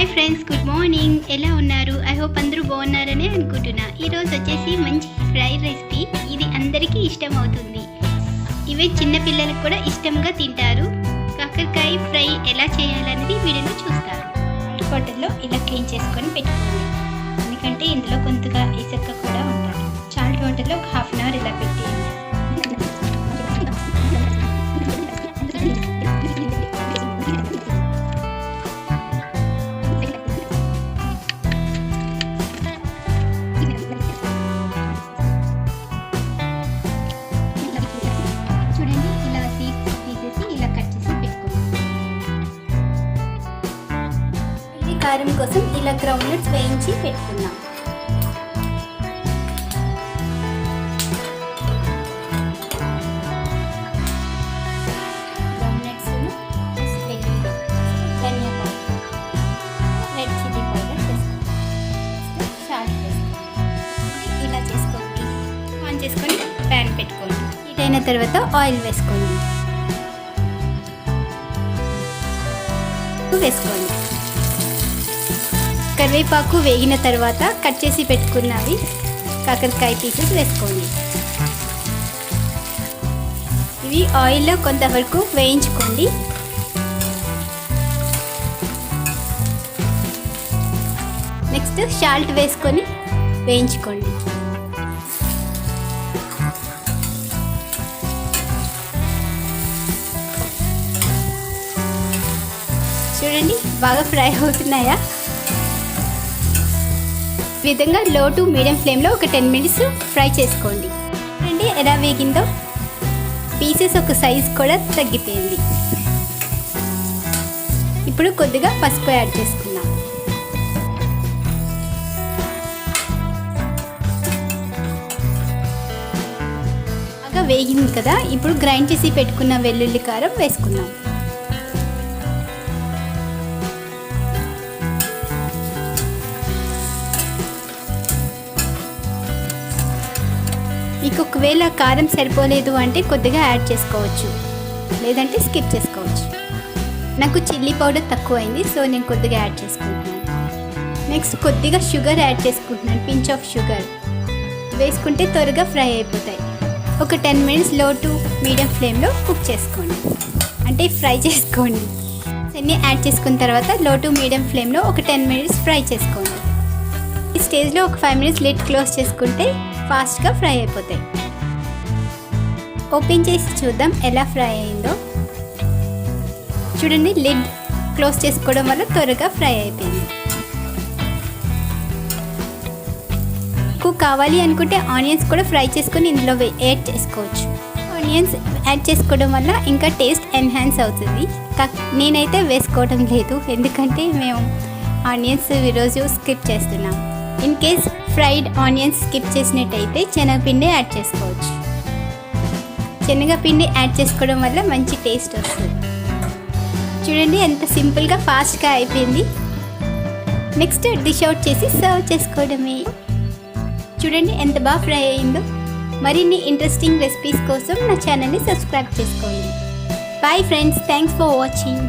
Hi friends, good morning. ఎలా ఉన్నారు? I hope అందరూ బాగున్నారని అనుకుంటున్నా. ఈరోజు వచ్చేసి మంచి ఫ్రై రెసిపీ. ఇది అందరికీ ఇష్టం అవుతుంది. ఇవే చిన్న పిల్లలకు కూడా ఇష్టంగా తింటారు. కాకరకాయ ఫ్రై ఎలా చేయాలనేది వీడియోలో చూస్తారు. బాటిల్లో ఇలా క్లీన్ చేసుకొని పెట్టుకోండి, ఎందుకంటే ఇందులో కొంతగా ఇసుక కూడా ఉంటుంది. సాల్ట్ వాటర్లో ఒక హాఫ్ అన్ అవర్ ఇలా పెట్టేయండి. కారం కోసం ఇలా గ్రౌండ్ నట్స్ వేయించి పెట్టుకున్నాం. గ్రౌండ్ నట్స్, ధనియా పౌడర్, రెడ్ చిల్లీ పౌడర్ వేసుకోండి, సాల్ట్ వేసుకోండి. ఇలా చేసుకోండి. ఆన్ చేసుకొని ప్యాన్ పెట్టుకోండి. హీట్ అయిన తర్వాత ఆయిల్ వేసుకోండి. వేసుకోండి. కరివేపాకు వేగిన తర్వాత కట్ చేసి పెట్టుకున్నవి కాకరకాయ పీసెస్ వేసుకోండి. ఇవి ఆయిల్లో కొంతవరకు వేయించుకోండి. నెక్స్ట్ సాల్ట్ వేసుకొని వేయించుకోండి. చూడండి, బాగా ఫ్రై అవుతున్నాయా? ఈ విధంగా లో టు మీడియం ఫ్లేమ్లో ఒక 10 మినిట్స్ ఫ్రై చేసుకోండి. చూడండి ఎలా వేగిందో. పీసెస్ ఒక సైజ్ కూడా తగ్గిపోయింది. ఇప్పుడు కొద్దిగా పసుపు యాడ్ చేసుకుందాం. బాగా వేగింది కదా, ఇప్పుడు గ్రైండ్ చేసి పెట్టుకున్న వెల్లుల్లి కారం వేసుకుందాం. మీకు ఒకవేళ కారం సరిపోలేదు అంటే కొద్దిగా యాడ్ చేసుకోవచ్చు, లేదంటే స్కిప్ చేసుకోవచ్చు. నాకు చిల్లీ పౌడర్ తక్కువైంది, సో నేను కొద్దిగా యాడ్ చేసుకుంటున్నాను. నెక్స్ట్ కొద్దిగా షుగర్ యాడ్ చేసుకుంటున్నాను, పించ్ ఆఫ్ షుగర్ వేసుకుంటే త్వరగా ఫ్రై అయిపోతాయి. ఒక 10 మినిట్స్ లో టు మీడియం ఫ్లేమ్లో కుక్ చేసుకోండి, అంటే ఫ్రై చేసుకోండి. అన్నీ యాడ్ చేసుకున్న తర్వాత లో టు మీడియం ఫ్లేమ్లో ఒక 10 మినిట్స్ ఫ్రై చేసుకోండి. ఈ స్టేజ్లో ఒక 5 మినిట్స్ లిడ్ క్లోజ్ చేసుకుంటే ఫాస్ట్గా ఫ్రై అయిపోతాయి. ఓపెన్ చేసి చూద్దాం ఎలా ఫ్రై అయిందో. చూడండి, లిడ్ క్లోజ్ చేసుకోవడం వల్ల త్వరగా ఫ్రై అయిపోయింది. మీకు కావాలి అనుకుంటే ఆనియన్స్ కూడా ఫ్రై చేసుకొని ఇందులో యాడ్ చేసుకోవచ్చు. ఆనియన్స్ యాడ్ చేసుకోవడం వల్ల ఇంకా టేస్ట్ ఎన్హాన్స్ అవుతుంది. నేనైతే వేసుకోవడం లేదు, ఎందుకంటే మేము ఆనియన్స్ ఈరోజు స్కిప్ చేస్తున్నాం. In case fried onions skip చేసినట్టయితే శనగపిండి యాడ్ చేసుకోవచ్చు. శనగపిండి యాడ్ చేసుకోవడం వల్ల మంచి టేస్ట్ వస్తుంది. చూడండి ఎంత సింపుల్గా ఫాస్ట్గా అయిపోయింది. నెక్స్ట్ డిష్ అవుట్ చేసి సర్వ్ చేసుకోవడమే. చూడండి ఎంత బాగా ఫ్రై అయిందో. మరిన్ని ఇంట్రెస్టింగ్ రెసిపీస్ కోసం నా ఛానల్ని సబ్స్క్రైబ్ చేసుకోండి. Bye friends, thanks for watching.